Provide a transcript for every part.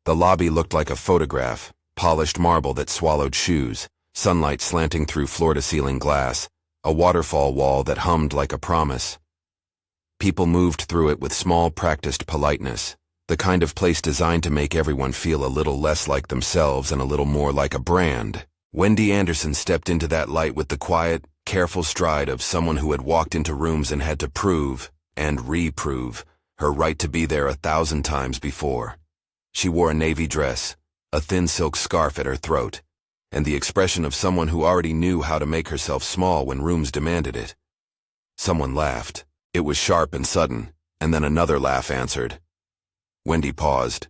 The lobby looked like a photograph, polished marble that swallowed shoes, sunlight slanting through floor-to-ceiling glass, a waterfall wall that hummed like a promise. People moved through it with small, practiced politeness, the kind of place designed to make everyone feel a little less like themselves and a little more like a brand. Wendy Anderson stepped into that light with the quiet, careful stride of someone who had walked into rooms and had to prove, and reprove, her right to be there 1,000 times before. She wore a navy dress, a thin silk scarf at her throat, and the expression of someone who already knew how to make herself small when rooms demanded it. Someone laughed. It was sharp and sudden, and then another laugh answered. Wendy paused.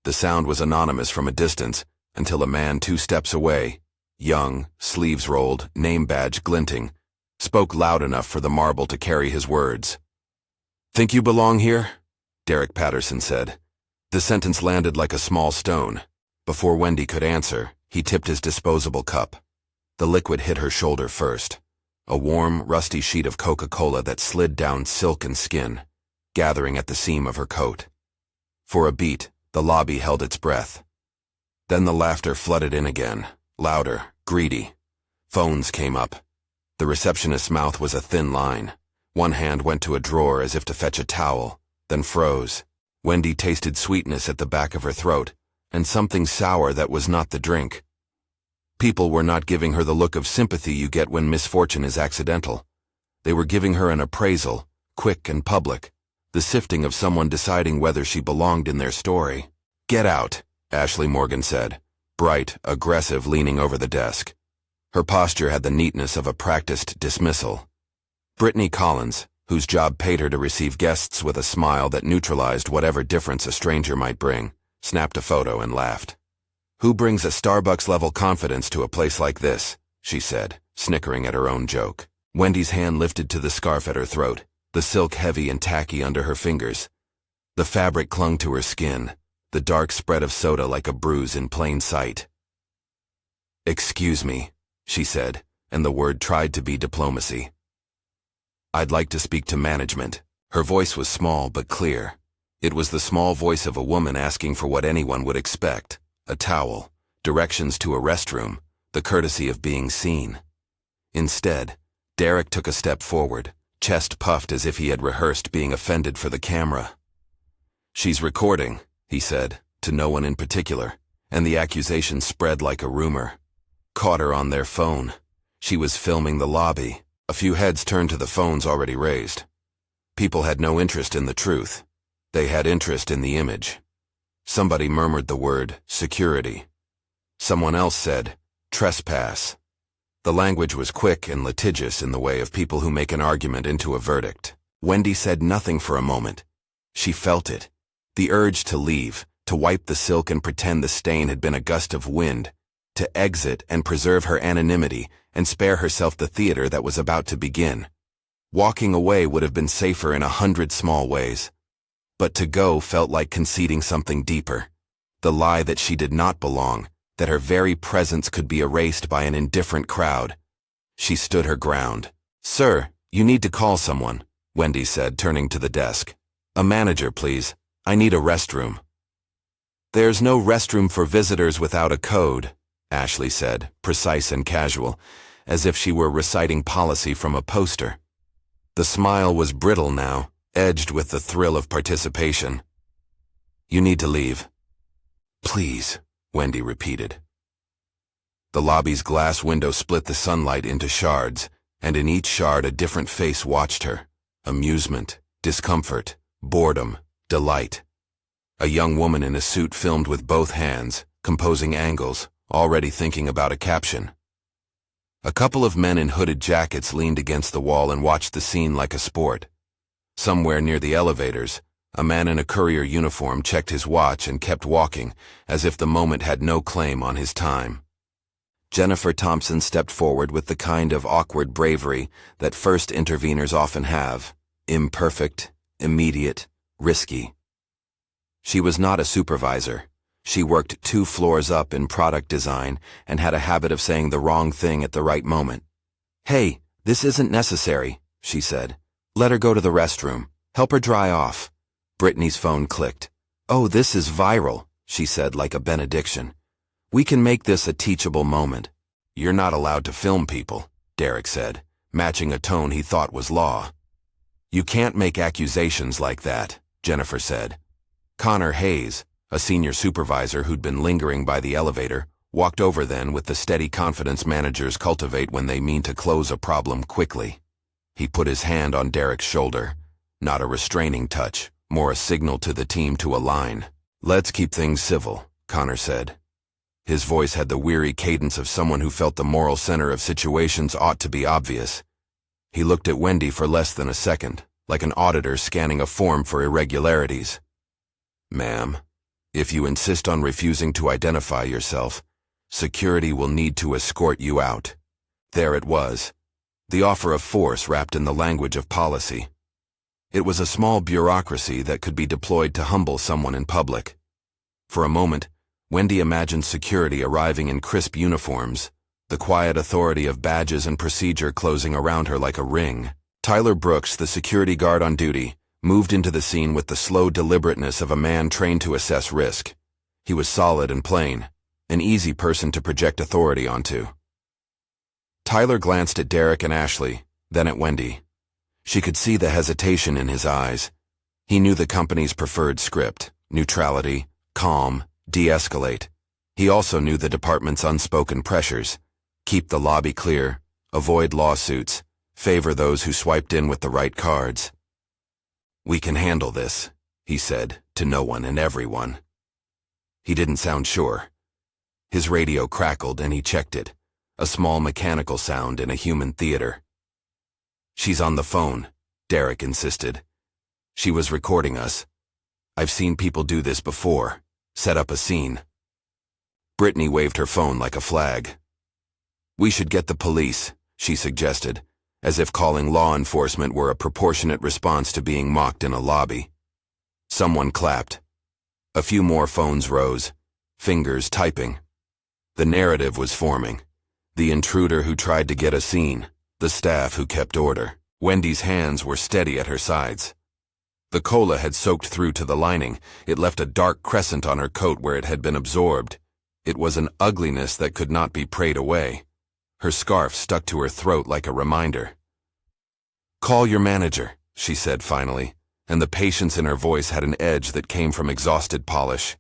The sound was anonymous from a distance, until a man 2 steps away, young, sleeves rolled, name badge glinting, spoke loud enough for the marble to carry his words. "Think you belong here?" Derek Patterson said. The sentence landed like a small stone. Before Wendy could answer, he tipped his disposable cup. The liquid hit her shoulder first. A warm, rusty sheet of Coca-Cola that slid down silk and skin, gathering at the seam of her coat. For a beat, the lobby held its breath. Then the laughter flooded in again, louder, greedy. Phones came up. The receptionist's mouth was a thin line. One hand went to a drawer as if to fetch a towel, then froze. Wendy tasted sweetness at the back of her throat, and something sour that was not the drink. People were not giving her the look of sympathy you get when misfortune is accidental. They were giving her an appraisal, quick and public, the sifting of someone deciding whether she belonged in their story. "Get out," Ashley Morgan said, bright, aggressive, leaning over the desk. Her posture had the neatness of a practiced dismissal. Brittany Collins, whose job paid her to receive guests with a smile that neutralized whatever difference a stranger might bring, snapped a photo and laughed. "Who brings a Starbucks-level confidence to a place like this?" she said, snickering at her own joke. Wendy's hand lifted to the scarf at her throat, the silk heavy and tacky under her fingers. The fabric clung to her skin, the dark spread of soda like a bruise in plain sight. "Excuse me," she said, and the word tried to be diplomacy. "I'd like to speak to management." Her voice was small but clear. It was the small voice of a woman asking for what anyone would expect: a towel, directions to a restroom, the courtesy of being seen. Instead, Derek took a step forward, chest puffed as if he had rehearsed being offended for the camera. "She's recording," he said, to no one in particular, and the accusation spread like a rumor. Caught her on their phone. She was filming the lobby. A few heads turned to the phones already raised. People had no interest in the truth. They had interest in the image. Somebody murmured the word security. Someone else said trespass. The language was quick and litigious in the way of people who make an argument into a verdict. Wendy said nothing for a moment. She felt it. The urge to leave, to wipe the silk and pretend the stain had been a gust of wind, to exit and preserve her anonymity and spare herself the theater that was about to begin. Walking away would have been safer in 100 small ways. But to go felt like conceding something deeper. The lie that she did not belong, that her very presence could be erased by an indifferent crowd. She stood her ground. "Sir, you need to call someone," Wendy said, turning to the desk. "A manager, please. I need a restroom." "There's no restroom for visitors without a code," Ashley said, precise and casual, as if she were reciting policy from a poster. The smile was brittle now, edged with the thrill of participation. "You need to leave." "Please," Wendy repeated. The lobby's glass window split the sunlight into shards, and in each shard a different face watched her. Amusement, discomfort, boredom, delight. A young woman in a suit filmed with both hands, composing angles, already thinking about a caption. A couple of men in hooded jackets leaned against the wall and watched the scene like a sport. Somewhere near the elevators, a man in a courier uniform checked his watch and kept walking, as if the moment had no claim on his time. Jennifer Thompson stepped forward with the kind of awkward bravery that first interveners often have: imperfect, immediate, risky. She was not a supervisor. She worked 2 floors up in product design and had a habit of saying the wrong thing at the right moment. "Hey, this isn't necessary," she said. "Let her go to the restroom. Help her dry off." Brittany's phone clicked. "Oh, this is viral," she said like a benediction. "We can make this a teachable moment." "You're not allowed to film people," Derek said, matching a tone he thought was law. "You can't make accusations like that," Jennifer said. Connor Hayes, a senior supervisor who'd been lingering by the elevator, walked over then with the steady confidence managers cultivate when they mean to close a problem quickly. He put his hand on Derek's shoulder. Not a restraining touch, more a signal to the team to align. "Let's keep things civil," Connor said. His voice had the weary cadence of someone who felt the moral center of situations ought to be obvious. He looked at Wendy for less than a second, like an auditor scanning a form for irregularities. "Ma'am, if you insist on refusing to identify yourself, security will need to escort you out." There it was, the offer of force wrapped in the language of policy. It was a small bureaucracy that could be deployed to humble someone in public. For a moment, Wendy imagined security arriving in crisp uniforms, the quiet authority of badges and procedure closing around her like a ring. Tyler Brooks, the security guard on duty, moved into the scene with the slow deliberateness of a man trained to assess risk. He was solid and plain, an easy person to project authority onto. Tyler glanced at Derek and Ashley, then at Wendy. She could see the hesitation in his eyes. He knew the company's preferred script: neutrality, calm, de-escalate. He also knew the department's unspoken pressures: keep the lobby clear, avoid lawsuits, favor those who swiped in with the right cards. "We can handle this," he said, to no one and everyone. He didn't sound sure. His radio crackled and he checked it, a small mechanical sound in a human theater. "She's on the phone," Derek insisted. "She was recording us. I've seen people do this before, set up a scene." Brittany waved her phone like a flag. "We should get the police," she suggested, as if calling law enforcement were a proportionate response to being mocked in a lobby. Someone clapped. A few more phones rose, fingers typing. The narrative was forming. The intruder who tried to get a scene, the staff who kept order. Wendy's hands were steady at her sides. The cola had soaked through to the lining. It left a dark crescent on her coat where it had been absorbed. It was an ugliness that could not be prayed away. Her scarf stuck to her throat like a reminder. "Call your manager," she said finally, and the patience in her voice had an edge that came from exhausted polish.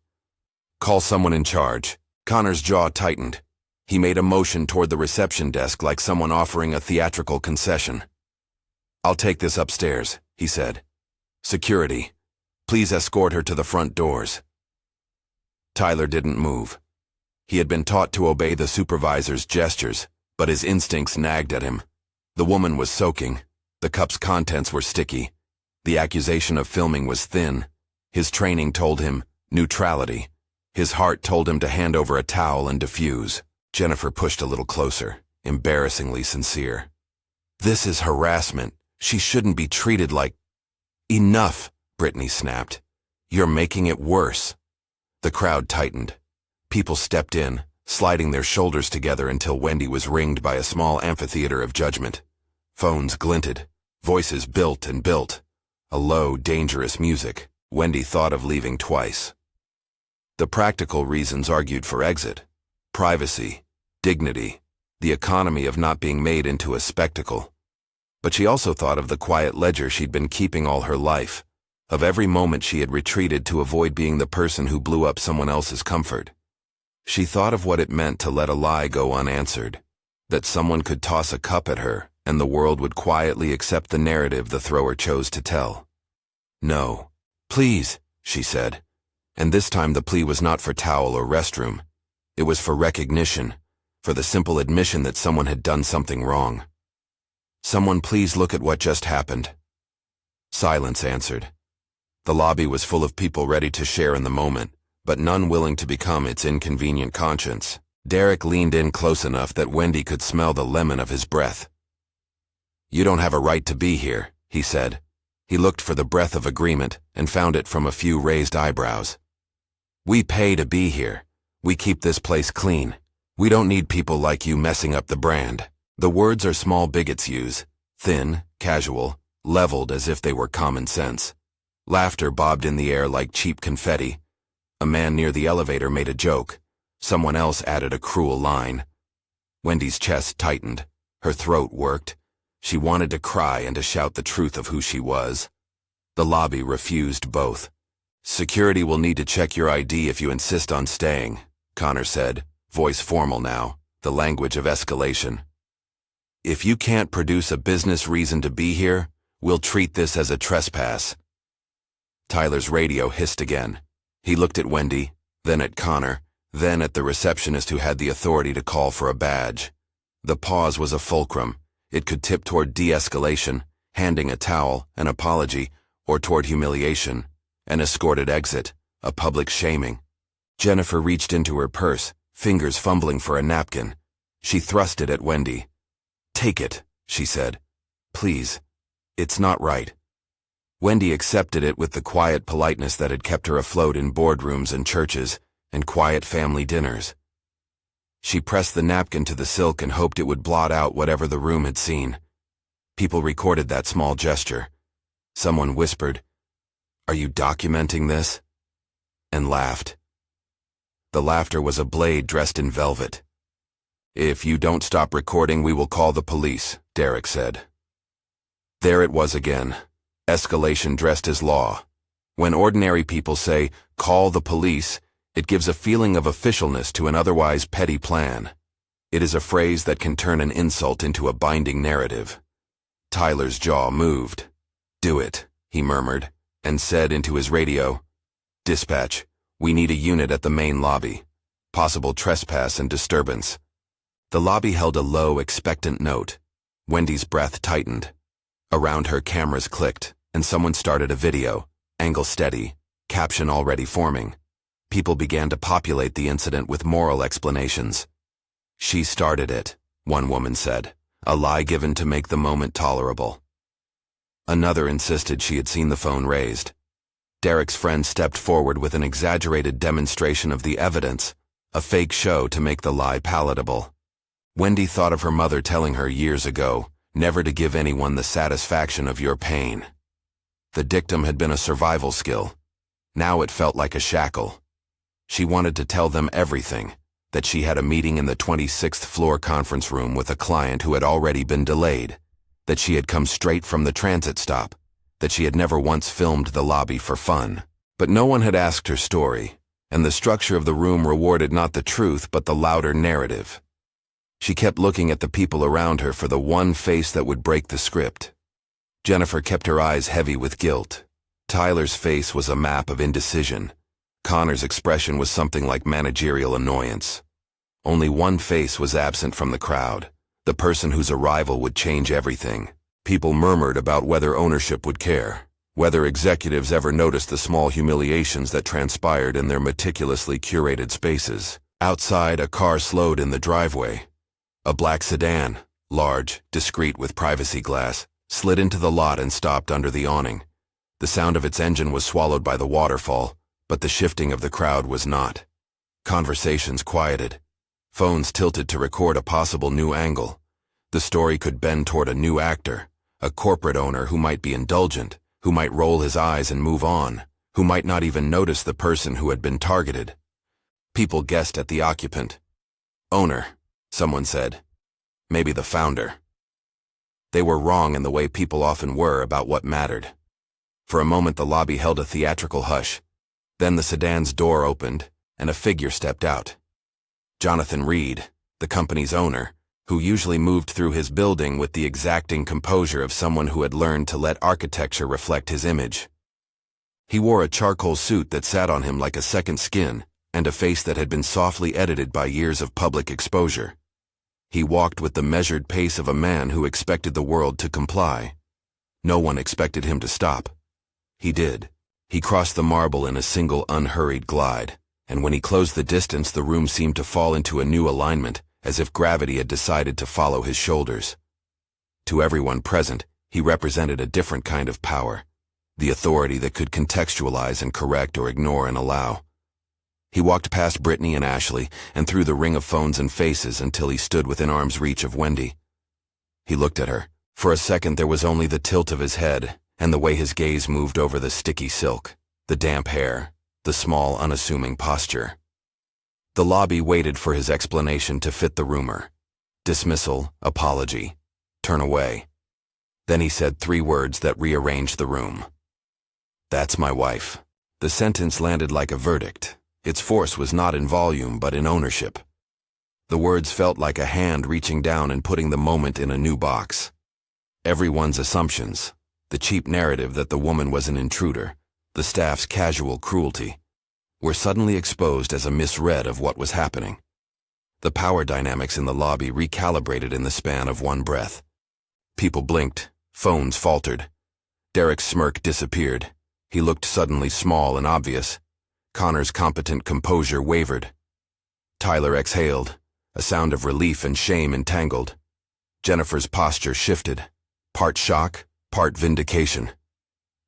"Call someone in charge." Connor's jaw tightened. He made a motion toward the reception desk like someone offering a theatrical concession. "I'll take this upstairs," he said. "Security, please escort her to the front doors." Tyler didn't move. He had been taught to obey the supervisor's gestures, but his instincts nagged at him. The woman was soaking. The cup's contents were sticky. The accusation of filming was thin. His training told him neutrality. His heart told him to hand over a towel and defuse. Jennifer pushed a little closer, embarrassingly sincere. "This is harassment. She shouldn't be treated like—" "Enough," Brittany snapped. "You're making it worse." The crowd tightened. People stepped in, sliding their shoulders together until Wendy was ringed by a small amphitheater of judgment. Phones glinted. Voices built and built. A low, dangerous music. Wendy thought of leaving twice. The practical reasons argued for exit. Privacy, dignity, the economy of not being made into a spectacle. But she also thought of the quiet ledger she'd been keeping all her life, of every moment she had retreated to avoid being the person who blew up someone else's comfort. She thought of what it meant to let a lie go unanswered, that someone could toss a cup at her and the world would quietly accept the narrative the thrower chose to tell. "No. Please," she said. And this time the plea was not for towel or restroom. It was for recognition, for the simple admission that someone had done something wrong. "Someone please look at what just happened." Silence answered. The lobby was full of people ready to share in the moment, but none willing to become its inconvenient conscience. Derek leaned in close enough that Wendy could smell the lemon of his breath. "You don't have a right to be here," he said. He looked for the breath of agreement and found it from a few raised eyebrows. "We pay to be here. We keep this place clean. We don't need people like you messing up the brand." The words are small bigots use, thin, casual, leveled as if they were common sense. Laughter bobbed in the air like cheap confetti. A man near the elevator made a joke. Someone else added a cruel line. Wendy's chest tightened. Her throat worked. She wanted to cry and to shout the truth of who she was. The lobby refused both. "Security will need to check your ID if you insist on staying," Connor said, voice formal now, the language of escalation. "If you can't produce a business reason to be here, we'll treat this as a trespass." Tyler's radio hissed again. He looked at Wendy, then at Connor, then at the receptionist who had the authority to call for a badge. The pause was a fulcrum. It could tip toward de-escalation, handing a towel, an apology, or toward humiliation, an escorted exit, a public shaming. Jennifer reached into her purse, fingers fumbling for a napkin. She thrust it at Wendy. "Take it," she said. "Please. It's not right." Wendy accepted it with the quiet politeness that had kept her afloat in boardrooms and churches and quiet family dinners. She pressed the napkin to the silk and hoped it would blot out whatever the room had seen. People recorded that small gesture. Someone whispered, "Are you documenting this?" and laughed. The laughter was a blade dressed in velvet. "If you don't stop recording, we will call the police," Derek said. There it was again. Escalation dressed as law. When ordinary people say, "Call the police," it gives a feeling of officialness to an otherwise petty plan. It is a phrase that can turn an insult into a binding narrative. Tyler's jaw moved. "Do it," he murmured, and said into his radio, "Dispatch, we need a unit at the main lobby. Possible trespass and disturbance." The lobby held a low, expectant note. Wendy's breath tightened. Around her, cameras clicked, and someone started a video, angle steady, caption already forming. People began to populate the incident with moral explanations. "She started it," one woman said, a lie given to make the moment tolerable. Another insisted she had seen the phone raised. Derek's friend stepped forward with an exaggerated demonstration of the evidence, a fake show to make the lie palatable. Wendy thought of her mother telling her years ago, never to give anyone the satisfaction of your pain. The dictum had been a survival skill. Now it felt like a shackle. She wanted to tell them everything, that she had a meeting in the 26th floor conference room with a client who had already been delayed, that she had come straight from the transit stop, that she had never once filmed the lobby for fun. But no one had asked her story, and the structure of the room rewarded not the truth but the louder narrative. She kept looking at the people around her for the one face that would break the script. Jennifer kept her eyes heavy with guilt. Tyler's face was a map of indecision. Connor's expression was something like managerial annoyance. Only one face was absent from the crowd, the person whose arrival would change everything. People murmured about whether ownership would care, whether executives ever noticed the small humiliations that transpired in their meticulously curated spaces. Outside, a car slowed in the driveway. A black sedan, large, discreet with privacy glass, slid into the lot and stopped under the awning. The sound of its engine was swallowed by the waterfall, but the shifting of the crowd was not. Conversations quieted. Phones tilted to record a possible new angle. The story could bend toward a new actor, a corporate owner who might be indulgent, who might roll his eyes and move on, who might not even notice the person who had been targeted. People guessed at the occupant. "Owner," someone said. "Maybe the founder." They were wrong in the way people often were about what mattered. For a moment the lobby held a theatrical hush. Then the sedan's door opened, and a figure stepped out. Jonathan Reed, the company's owner, who usually moved through his building with the exacting composure of someone who had learned to let architecture reflect his image. He wore a charcoal suit that sat on him like a second skin, and a face that had been softly edited by years of public exposure. He walked with the measured pace of a man who expected the world to comply. No one expected him to stop. He did. He crossed the marble in a single unhurried glide, and when he closed the distance the room seemed to fall into a new alignment, as if gravity had decided to follow his shoulders. To everyone present, he represented a different kind of power, the authority that could contextualize and correct or ignore and allow. He walked past Brittany and Ashley and through the ring of phones and faces until he stood within arm's reach of Wendy. He looked at her. For a second there was only the tilt of his head and the way his gaze moved over the sticky silk, the damp hair, the small, unassuming posture. The lobby waited for his explanation to fit the rumor. Dismissal, apology, turn away. Then he said 3 words that rearranged the room. "That's my wife." The sentence landed like a verdict. Its force was not in volume but in ownership. The words felt like a hand reaching down and putting the moment in a new box. Everyone's assumptions, the cheap narrative that the woman was an intruder, the staff's casual cruelty, were suddenly exposed as a misread of what was happening. The power dynamics in the lobby recalibrated in the span of one breath. People blinked, phones faltered. Derek's smirk disappeared. He looked suddenly small and obvious. Connor's competent composure wavered. Tyler exhaled, a sound of relief and shame entangled. Jennifer's posture shifted, part shock, part vindication.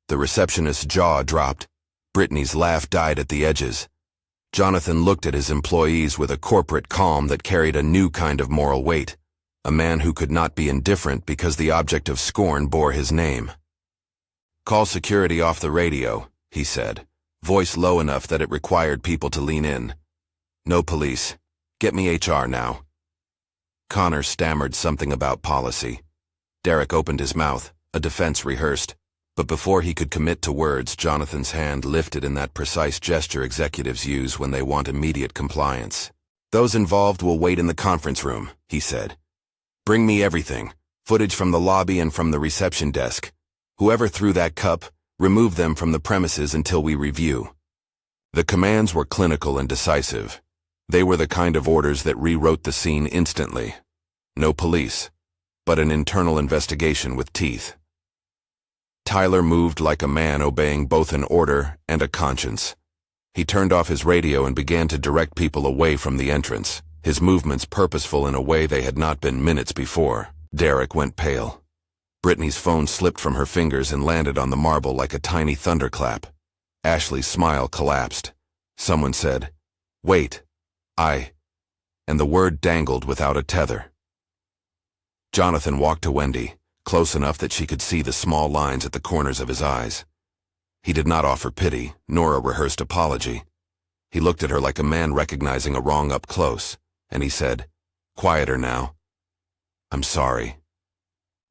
The receptionist's jaw dropped. Brittany's laugh died at the edges. Jonathan looked at his employees with a corporate calm that carried a new kind of moral weight, a man who could not be indifferent because the object of scorn bore his name. "Call security off the radio," he said, voice low enough that it required people to lean in. "No police. Get me HR now." Connor stammered something about policy. Derek opened his mouth, a defense rehearsed. But before he could commit to words, Jonathan's hand lifted in that precise gesture executives use when they want immediate compliance. "Those involved will wait in the conference room," he said. "Bring me everything, footage from the lobby and from the reception desk. Whoever threw that cup, remove them from the premises until we review." The commands were clinical and decisive. They were the kind of orders that rewrote the scene instantly. No police, but an internal investigation with teeth. Tyler moved like a man obeying both an order and a conscience. He turned off his radio and began to direct people away from the entrance, his movements purposeful in a way they had not been minutes before. Derek went pale. Brittany's phone slipped from her fingers and landed on the marble like a tiny thunderclap. Ashley's smile collapsed. Someone said, "Wait, and the word dangled without a tether. Jonathan walked to Wendy, close enough that she could see the small lines at the corners of his eyes. He did not offer pity, nor a rehearsed apology. He looked at her like a man recognizing a wrong up close, and he said, "Quieter now. I'm sorry."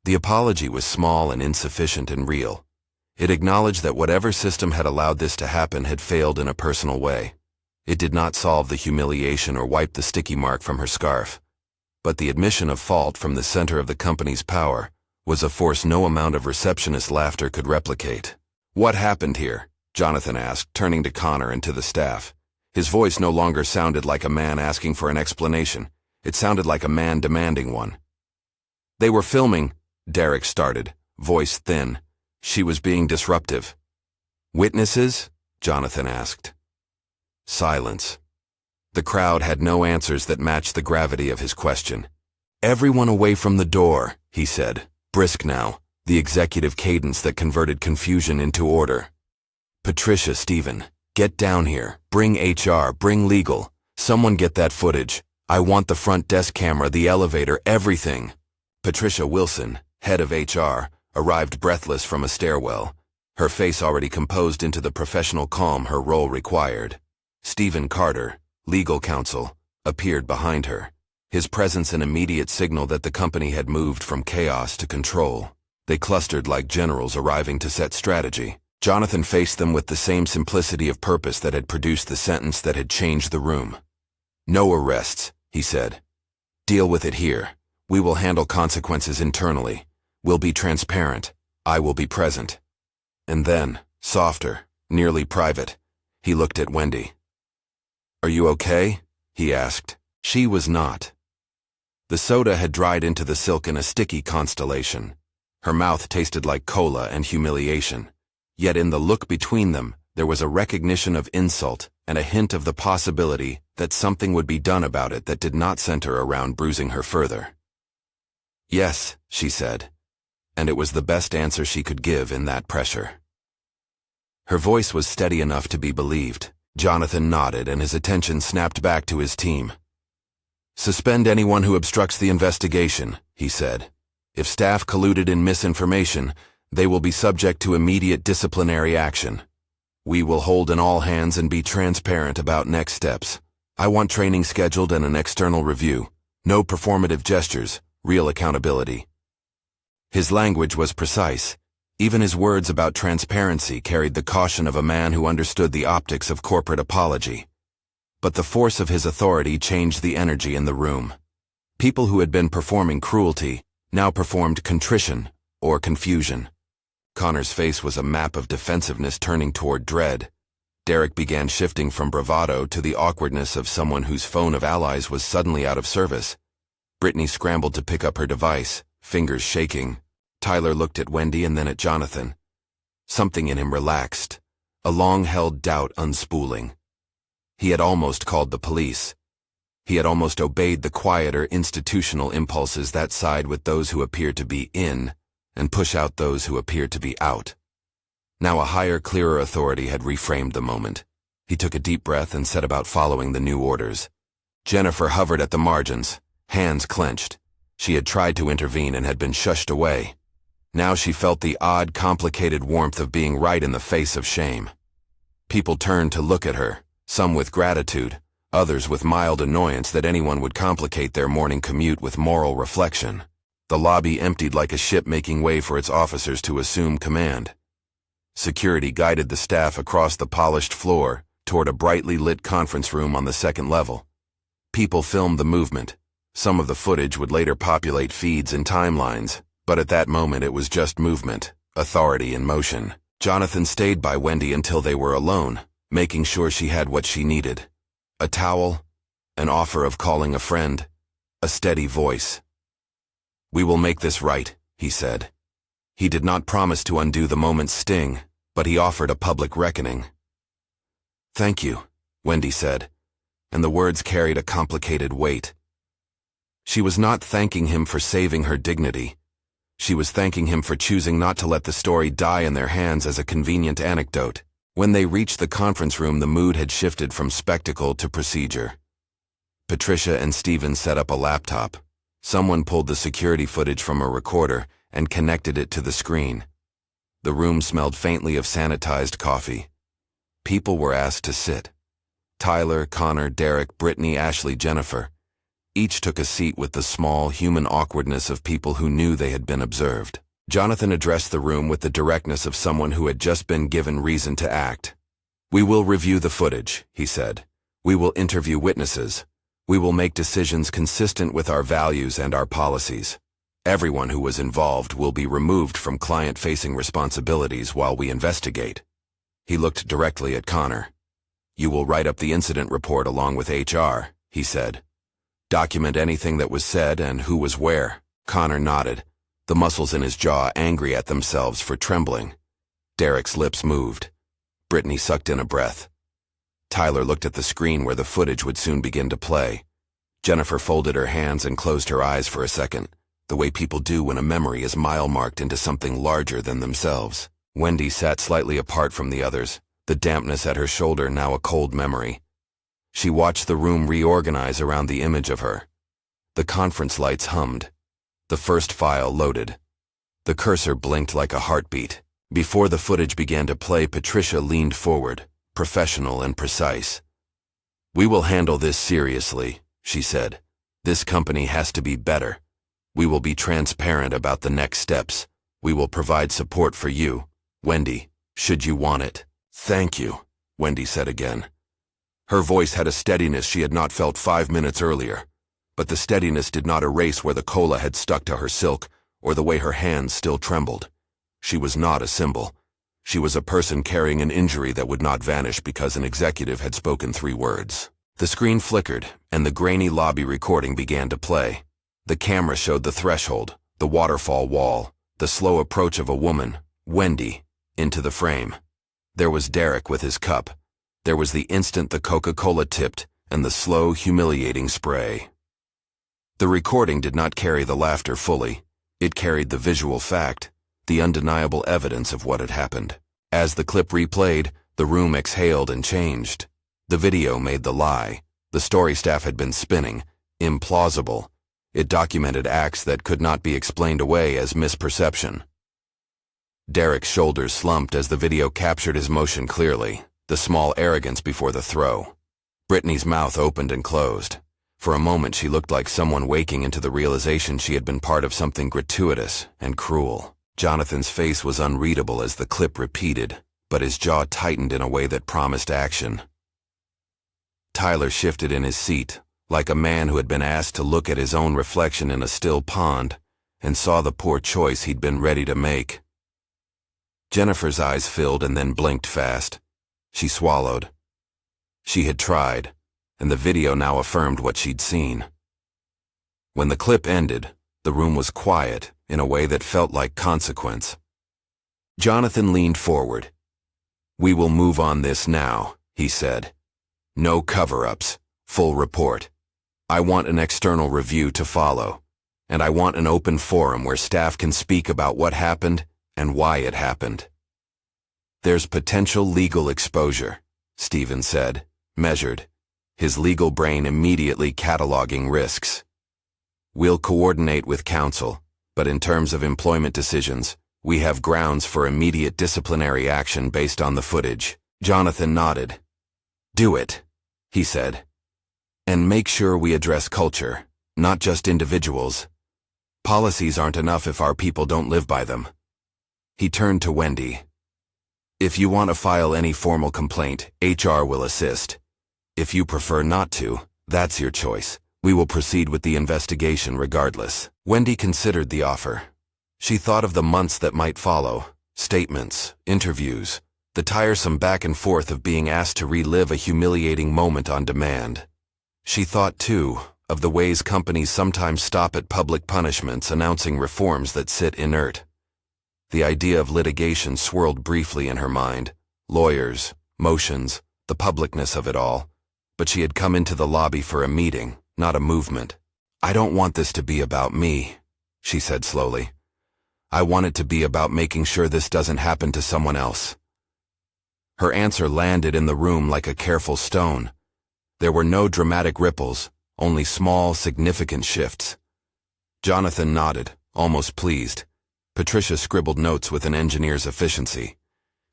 The apology was small and insufficient and real. It acknowledged that whatever system had allowed this to happen had failed in a personal way. It did not solve the humiliation or wipe the sticky mark from her scarf. But the admission of fault from the center of the company's power was a force no amount of receptionist laughter could replicate. "What happened here?" Jonathan asked, turning to Connor and to the staff. His voice no longer sounded like a man asking for an explanation. It sounded like a man demanding one. "They were filming," Derek started, voice thin. She was being disruptive. "Witnesses?" Jonathan asked. Silence. The crowd had no answers that matched the gravity of his question. "Everyone away from the door," he said, brisk now, the executive cadence that converted confusion into order. "Patricia, Stephen, get down here. Bring HR, bring legal. Someone get that footage. I want the front desk camera, the elevator, everything." Patricia Wilson, head of HR, arrived breathless from a stairwell, her face already composed into the professional calm her role required. Stephen Carter, legal counsel, appeared behind her, his presence an immediate signal that the company had moved from chaos to control. They clustered like generals arriving to set strategy. Jonathan faced them with the same simplicity of purpose that had produced the sentence that had changed the room. "No arrests," he said. "Deal with it here. We will handle consequences internally. We'll be transparent. I will be present." And then, softer, nearly private, he looked at Wendy. "Are you okay?" he asked. She was not. The soda had dried into the silk in a sticky constellation. Her mouth tasted like cola and humiliation. Yet in the look between them, there was a recognition of insult and a hint of the possibility that something would be done about it that did not center around bruising her further. "Yes," she said, and it was the best answer she could give in that pressure. Her voice was steady enough to be believed. Jonathan nodded and his attention snapped back to his team. "Suspend anyone who obstructs the investigation," he said. "If staff colluded in misinformation, they will be subject to immediate disciplinary action. We will hold an all hands and be transparent about next steps. I want training scheduled and an external review. No performative gestures, real accountability. His language was precise. Even his words about transparency carried the caution of a man who understood the optics of corporate apology. But the force of his authority changed the energy in the room. People who had been performing cruelty now performed contrition or confusion. Connor's face was a map of defensiveness turning toward dread. Derek began shifting from bravado to the awkwardness of someone whose phone of allies was suddenly out of service. Brittany scrambled to pick up her device, fingers shaking. Tyler looked at Wendy and then at Jonathan. Something in him relaxed, a long-held doubt unspooling. He had almost called the police. He had almost obeyed the quieter institutional impulses that side with those who appeared to be in and push out those who appeared to be out. Now a higher, clearer authority had reframed the moment. He took a deep breath and set about following the new orders. Jennifer hovered at the margins, hands clenched. She had tried to intervene and had been shushed away. Now she felt the odd, complicated warmth of being right in the face of shame. People turned to look at her, some with gratitude, others with mild annoyance that anyone would complicate their morning commute with moral reflection. The lobby emptied like a ship making way for its officers to assume command. Security guided the staff across the polished floor toward a brightly lit conference room on the second level. People filmed the movement. Some of the footage would later populate feeds and timelines, but at that moment it was just movement, authority in motion. Jonathan stayed by Wendy until they were alone, making sure she had what she needed. A towel, an offer of calling a friend, a steady voice. "We will make this right," he said. He did not promise to undo the moment's sting, but he offered a public reckoning. "Thank you," Wendy said, and the words carried a complicated weight. She was not thanking him for saving her dignity. She was thanking him for choosing not to let the story die in their hands as a convenient anecdote. When they reached the conference room, the mood had shifted from spectacle to procedure. Patricia and Stephen set up a laptop. Someone pulled the security footage from a recorder and connected it to the screen. The room smelled faintly of sanitized coffee. People were asked to sit. Tyler, Connor, Derek, Brittany, Ashley, Jennifer. Each took a seat with the small, human awkwardness of people who knew they had been observed. Jonathan addressed the room with the directness of someone who had just been given reason to act. "We will review the footage," he said. "We will interview witnesses. We will make decisions consistent with our values and our policies. Everyone who was involved will be removed from client-facing responsibilities while we investigate." He looked directly at Connor. "You will write up the incident report along with HR," he said. "Document anything that was said and who was where." Connor nodded, the muscles in his jaw angry at themselves for trembling. Derek's lips moved. Brittany sucked in a breath. Tyler looked at the screen where the footage would soon begin to play. Jennifer folded her hands and closed her eyes for a second, the way people do when a memory is mile-marked into something larger than themselves. Wendy sat slightly apart from the others, the dampness at her shoulder now a cold memory. She watched the room reorganize around the image of her. The conference lights hummed. The first file loaded. The cursor blinked like a heartbeat. Before the footage began to play, Patricia leaned forward, professional and precise. "We will handle this seriously," she said. "This company has to be better. We will be transparent about the next steps. We will provide support for you, Wendy, should you want it." "Thank you," Wendy said again. Her voice had a steadiness she had not felt 5 minutes earlier, but the steadiness did not erase where the cola had stuck to her silk or the way her hands still trembled. She was not a symbol. She was a person carrying an injury that would not vanish because an executive had spoken 3 words. The screen flickered, and the grainy lobby recording began to play. The camera showed the threshold, the waterfall wall, the slow approach of a woman, Wendy, into the frame. There was Derek with his cup. There was the instant the Coca-Cola tipped, and the slow, humiliating spray. The recording did not carry the laughter fully. It carried the visual fact, the undeniable evidence of what had happened. As the clip replayed, the room exhaled and changed. The video made the lie. The story staff had been spinning. Implausible. It documented acts that could not be explained away as misperception. Derek's shoulders slumped as the video captured his motion clearly, the small arrogance before the throw. Brittany's mouth opened and closed. For a moment she looked like someone waking into the realization she had been part of something gratuitous and cruel. Jonathan's face was unreadable as the clip repeated, but his jaw tightened in a way that promised action. Tyler shifted in his seat, like a man who had been asked to look at his own reflection in a still pond, and saw the poor choice he'd been ready to make. Jennifer's eyes filled and then blinked fast. She swallowed. She had tried, and the video now affirmed what she'd seen. When the clip ended, the room was quiet in a way that felt like consequence. Jonathan leaned forward. "We will move on this now," he said. "No cover-ups, full report. I want an external review to follow, and I want an open forum where staff can speak about what happened and why it happened." "There's potential legal exposure," Stephen said, measured, his legal brain immediately cataloging risks. "We'll coordinate with counsel, but in terms of employment decisions, we have grounds for immediate disciplinary action based on the footage." Jonathan nodded. "Do it," he said. "And make sure we address culture, not just individuals. Policies aren't enough if our people don't live by them." He turned to Wendy. "If you want to file any formal complaint, HR will assist. If you prefer not to, that's your choice. We will proceed with the investigation regardless." Wendy considered the offer. She thought of the months that might follow, statements, interviews, the tiresome back and forth of being asked to relive a humiliating moment on demand. She thought, too, of the ways companies sometimes stop at public punishments announcing reforms that sit inert. The idea of litigation swirled briefly in her mind, lawyers, motions, the publicness of it all, but she had come into the lobby for a meeting, not a movement. "I don't want this to be about me," she said slowly. "I want it to be about making sure this doesn't happen to someone else." Her answer landed in the room like a careful stone. There were no dramatic ripples, only small, significant shifts. Jonathan nodded, almost pleased. Patricia scribbled notes with an engineer's efficiency.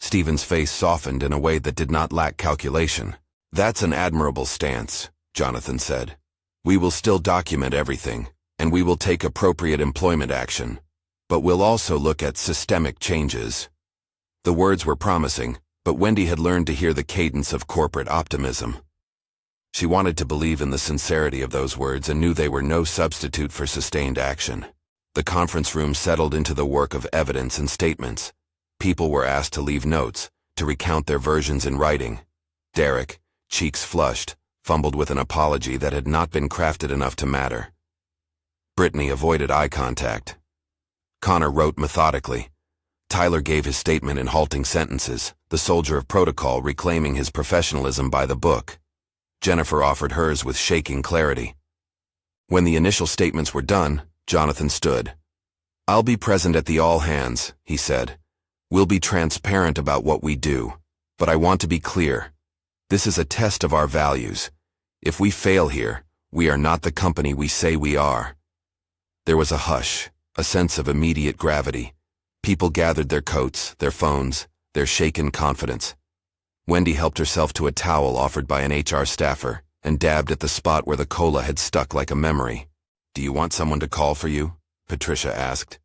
Stephen's face softened in a way that did not lack calculation. "That's an admirable stance," Jonathan said. "We will still document everything, and we will take appropriate employment action. But we'll also look at systemic changes." The words were promising, but Wendy had learned to hear the cadence of corporate optimism. She wanted to believe in the sincerity of those words and knew they were no substitute for sustained action. The conference room settled into the work of evidence and statements. People were asked to leave notes, to recount their versions in writing. Derek, cheeks flushed, fumbled with an apology that had not been crafted enough to matter. Brittany avoided eye contact. Connor wrote methodically. Tyler gave his statement in halting sentences, the soldier of protocol reclaiming his professionalism by the book. Jennifer offered hers with shaking clarity. When the initial statements were done, Jonathan stood. "I'll be present at the all-hands," he said. "We'll be transparent about what we do, but I want to be clear. This is a test of our values. If we fail here, we are not the company we say we are." There was a hush, a sense of immediate gravity. People gathered their coats, their phones, their shaken confidence. Wendy helped herself to a towel offered by an HR staffer and dabbed at the spot where the cola had stuck like a memory. "Do you want someone to call for you?" Patricia asked.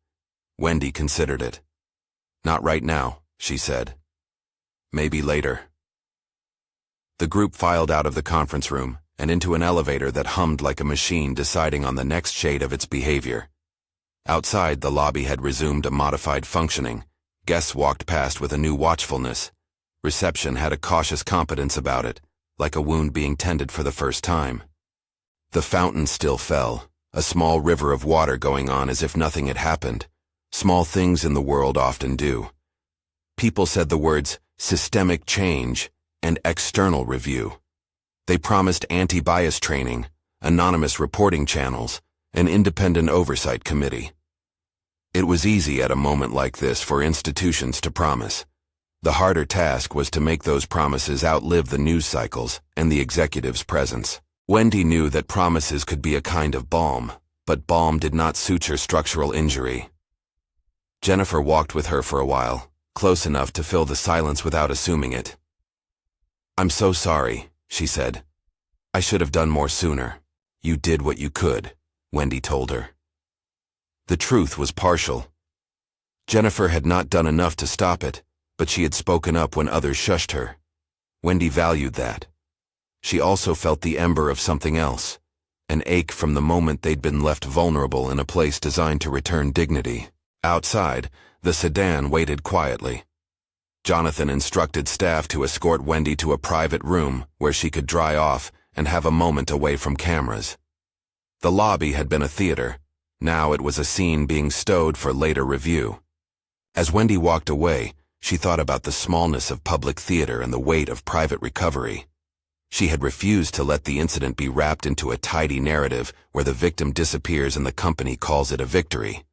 Wendy considered it. "Not right now," she said. "Maybe later." The group filed out of the conference room and into an elevator that hummed like a machine deciding on the next shade of its behavior. Outside, the lobby had resumed a modified functioning. Guests walked past with a new watchfulness. Reception had a cautious competence about it, like a wound being tended for the first time. The fountain still fell, a small river of water going on as if nothing had happened. Small things in the world often do. People said the words systemic change and external review. They promised anti-bias training, anonymous reporting channels, an independent oversight committee. It was easy at a moment like this for institutions to promise. The harder task was to make those promises outlive the news cycles and the executive's presence. Wendy knew that promises could be a kind of balm, but balm did not suture structural injury. Jennifer walked with her for a while, close enough to fill the silence without assuming it. "I'm so sorry," she said. "I should have done more sooner." "You did what you could," Wendy told her. The truth was partial. Jennifer had not done enough to stop it, but she had spoken up when others shushed her. Wendy valued that. She also felt the ember of something else, an ache from the moment they'd been left vulnerable in a place designed to return dignity. Outside, the sedan waited quietly. Jonathan instructed staff to escort Wendy to a private room where she could dry off and have a moment away from cameras. The lobby had been a theater. Now it was a scene being stowed for later review. As Wendy walked away, she thought about the smallness of public theater and the weight of private recovery. She had refused to let the incident be wrapped into a tidy narrative where the victim disappears and the company calls it a victory.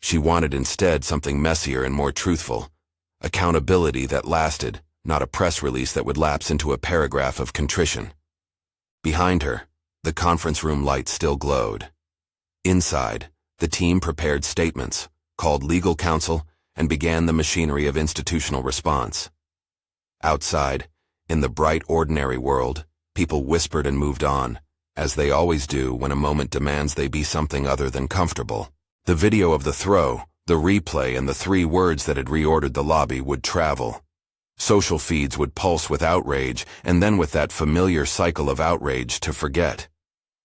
She wanted instead something messier and more truthful. Accountability that lasted, not a press release that would lapse into a paragraph of contrition. Behind her, the conference room lights still glowed. Inside, the team prepared statements, called legal counsel, and began the machinery of institutional response. Outside, in the bright ordinary world, people whispered and moved on, as they always do when a moment demands they be something other than comfortable. The video of the throw, the replay, and the 3 words that had reordered the lobby would travel. Social feeds would pulse with outrage, and then with that familiar cycle of outrage to forget.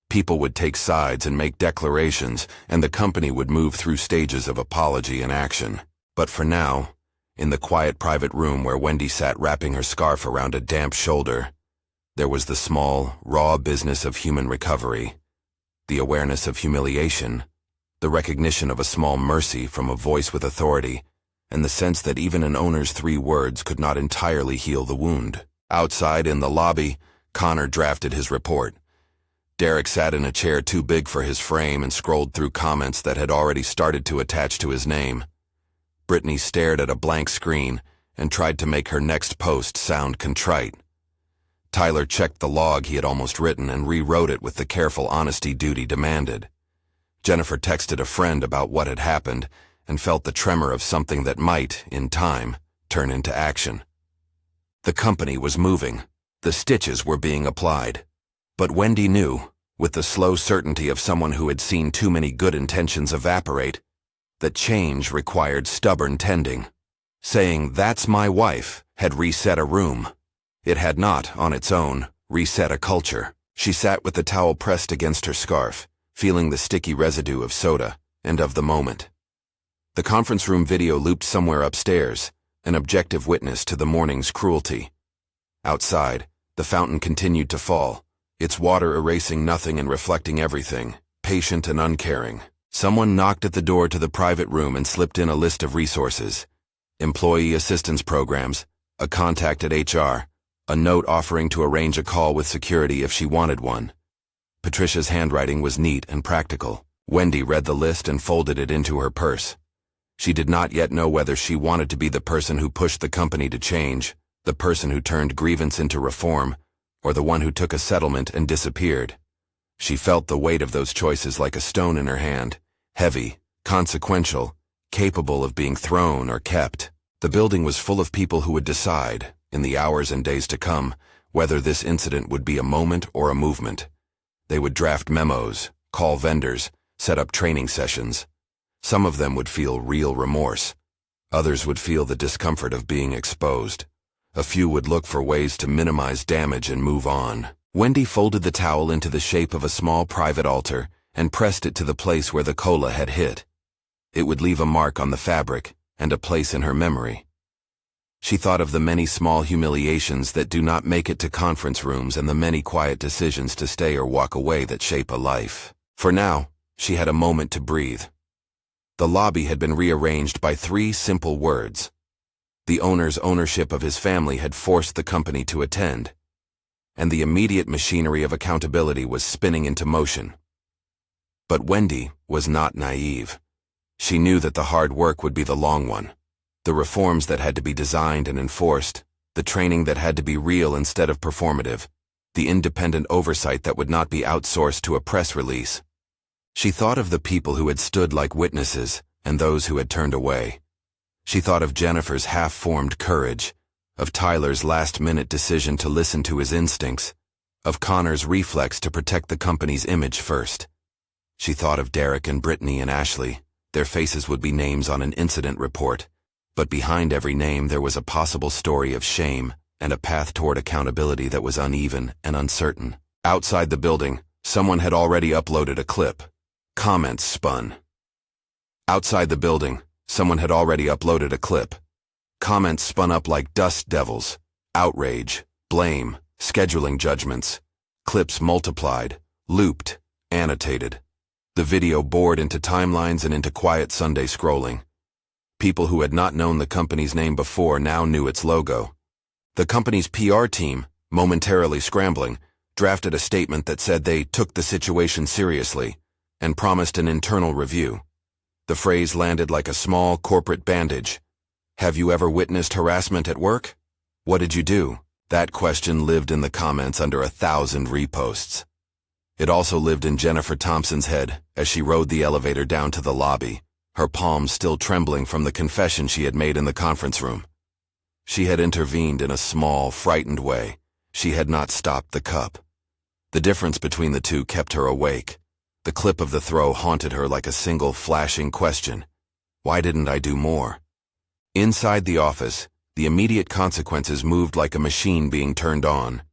People would take sides and make declarations, and the company would move through stages of apology and action. But for now, in the quiet private room where Wendy sat wrapping her scarf around a damp shoulder, there was the small, raw business of human recovery, the awareness of humiliation, the recognition of a small mercy from a voice with authority, and the sense that even an owner's 3 words could not entirely heal the wound. Outside in the lobby, Connor drafted his report. Derek sat in a chair too big for his frame and scrolled through comments that had already started to attach to his name. Brittany stared at a blank screen and tried to make her next post sound contrite. Tyler checked the log he had almost written and rewrote it with the careful honesty duty demanded. Jennifer texted a friend about what had happened and felt the tremor of something that might, in time, turn into action. The company was moving. The stitches were being applied. But Wendy knew, with the slow certainty of someone who had seen too many good intentions evaporate, that change required stubborn tending. Saying, "That's my wife," had reset a room. It had not, on its own, reset a culture. She sat with the towel pressed against her scarf, feeling the sticky residue of soda and of the moment. The conference room video looped somewhere upstairs, an objective witness to the morning's cruelty. Outside, the fountain continued to fall, its water erasing nothing and reflecting everything, patient and uncaring. Someone knocked at the door to the private room and slipped in a list of resources. Employee assistance programs, a contact at HR, a note offering to arrange a call with security if she wanted one. Patricia's handwriting was neat and practical. Wendy read the list and folded it into her purse. She did not yet know whether she wanted to be the person who pushed the company to change, the person who turned grievance into reform, or the one who took a settlement and disappeared. She felt the weight of those choices like a stone in her hand, heavy, consequential, capable of being thrown or kept. The building was full of people who would decide, in the hours and days to come, whether this incident would be a moment or a movement. They would draft memos, call vendors, set up training sessions. Some of them would feel real remorse. Others would feel the discomfort of being exposed. A few would look for ways to minimize damage and move on. Wendy folded the towel into the shape of a small private altar and pressed it to the place where the cola had hit. It would leave a mark on the fabric and a place in her memory. She thought of the many small humiliations that do not make it to conference rooms and the many quiet decisions to stay or walk away that shape a life. For now, she had a moment to breathe. The lobby had been rearranged by 3 simple words. The owner's ownership of his family had forced the company to attend, and the immediate machinery of accountability was spinning into motion. But Wendy was not naive. She knew that the hard work would be the long one, the reforms that had to be designed and enforced, the training that had to be real instead of performative, the independent oversight that would not be outsourced to a press release. She thought of the people who had stood like witnesses, and those who had turned away. She thought of Jennifer's half-formed courage, of Tyler's last-minute decision to listen to his instincts, of Connor's reflex to protect the company's image first. She thought of Derek and Brittany and Ashley. Their faces would be names on an incident report, but behind every name there was a possible story of shame and a path toward accountability that was uneven and uncertain. Outside the building, someone had already uploaded a clip. Comments spun. Outside the building, someone had already uploaded a clip. Comments spun up like dust devils. Outrage, blame, scheduling judgments. Clips multiplied, looped, annotated. The video bored into timelines and into quiet Sunday scrolling. People who had not known the company's name before now knew its logo. The company's PR team, momentarily scrambling, drafted a statement that said they took the situation seriously and promised an internal review. The phrase landed like a small corporate bandage. Have you ever witnessed harassment at work? What did you do? That question lived in the comments under 1,000 reposts. It also lived in Jennifer Thompson's head as she rode the elevator down to the lobby, her palms still trembling from the confession she had made in the conference room. She had intervened in a small, frightened way. She had not stopped the cup. The difference between the two kept her awake. The clip of the throw haunted her like a single flashing question. Why didn't I do more? Inside the office, the immediate consequences moved like a machine being turned on.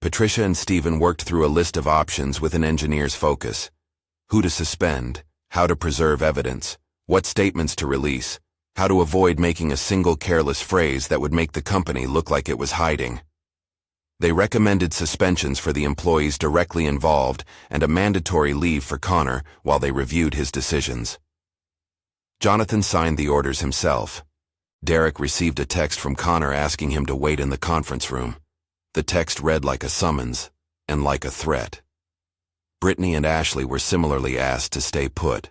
Patricia and Stephen worked through a list of options with an engineer's focus. Who to suspend, how to preserve evidence, what statements to release, how to avoid making a single careless phrase that would make the company look like it was hiding. They recommended suspensions for the employees directly involved and a mandatory leave for Connor while they reviewed his decisions. Jonathan signed the orders himself. Derek received a text from Connor asking him to wait in the conference room. The text read like a summons and like a threat. Brittany and Ashley were similarly asked to stay put.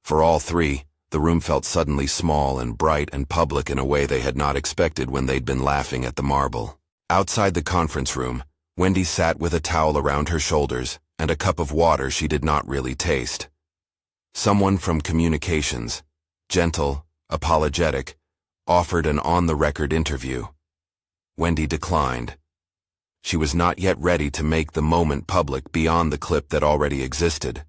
For all three, the room felt suddenly small and bright and public in a way they had not expected when they'd been laughing at the marble. Outside the conference room, Wendy sat with a towel around her shoulders and a cup of water she did not really taste. Someone from communications, gentle, apologetic, offered an on-the-record interview. Wendy declined. She was not yet ready to make the moment public beyond the clip that already existed.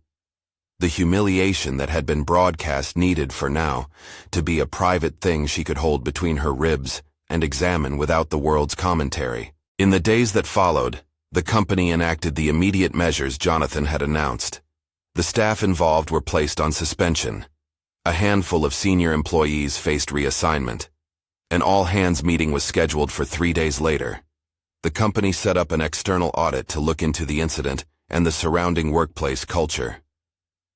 The humiliation that had been broadcast needed for now to be a private thing she could hold between her ribs and examine without the world's commentary. In the days that followed, the company enacted the immediate measures Jonathan had announced. The staff involved were placed on suspension. A handful of senior employees faced reassignment. An all-hands meeting was scheduled for 3 days later. The company set up an external audit to look into the incident and the surrounding workplace culture.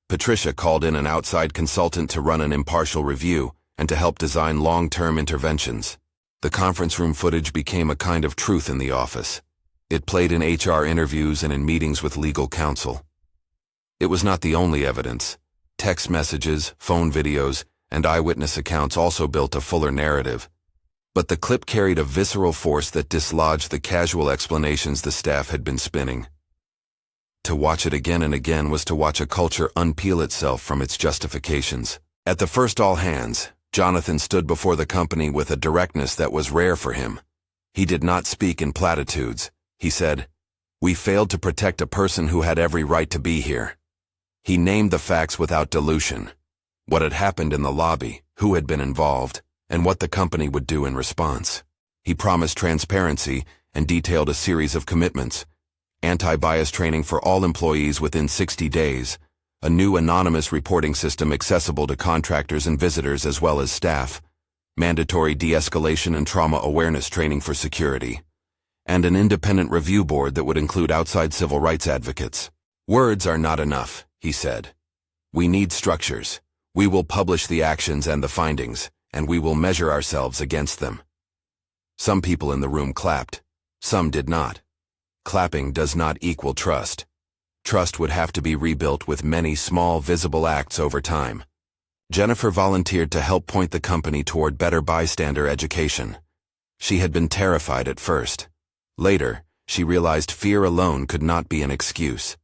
Patricia called in an outside consultant to run an impartial review and to help design long-term interventions. The conference room footage became a kind of truth in the office. It played in HR interviews and in meetings with legal counsel. It was not the only evidence. Text messages, phone videos, and eyewitness accounts also built a fuller narrative. But the clip carried a visceral force that dislodged the casual explanations the staff had been spinning. To watch it again and again was to watch a culture unpeel itself from its justifications. At the first all-hands, Jonathan stood before the company with a directness that was rare for him. He did not speak in platitudes. He said, "We failed to protect a person who had every right to be here." He named the facts without dilution. What had happened in the lobby, who had been involved, and what the company would do in response. He promised transparency and detailed a series of commitments: anti-bias training for all employees within 60 days, a new anonymous reporting system accessible to contractors and visitors as well as staff, mandatory de-escalation and trauma awareness training for security, and an independent review board that would include outside civil rights advocates. "Words are not enough," he said. "We need structures. We will publish the actions and the findings, and we will measure ourselves against them." Some people in the room clapped. Some did not. Clapping does not equal trust. Trust would have to be rebuilt with many small, visible acts over time. Jennifer volunteered to help point the company toward better bystander education. She had been terrified at first. Later, she realized fear alone could not be an excuse.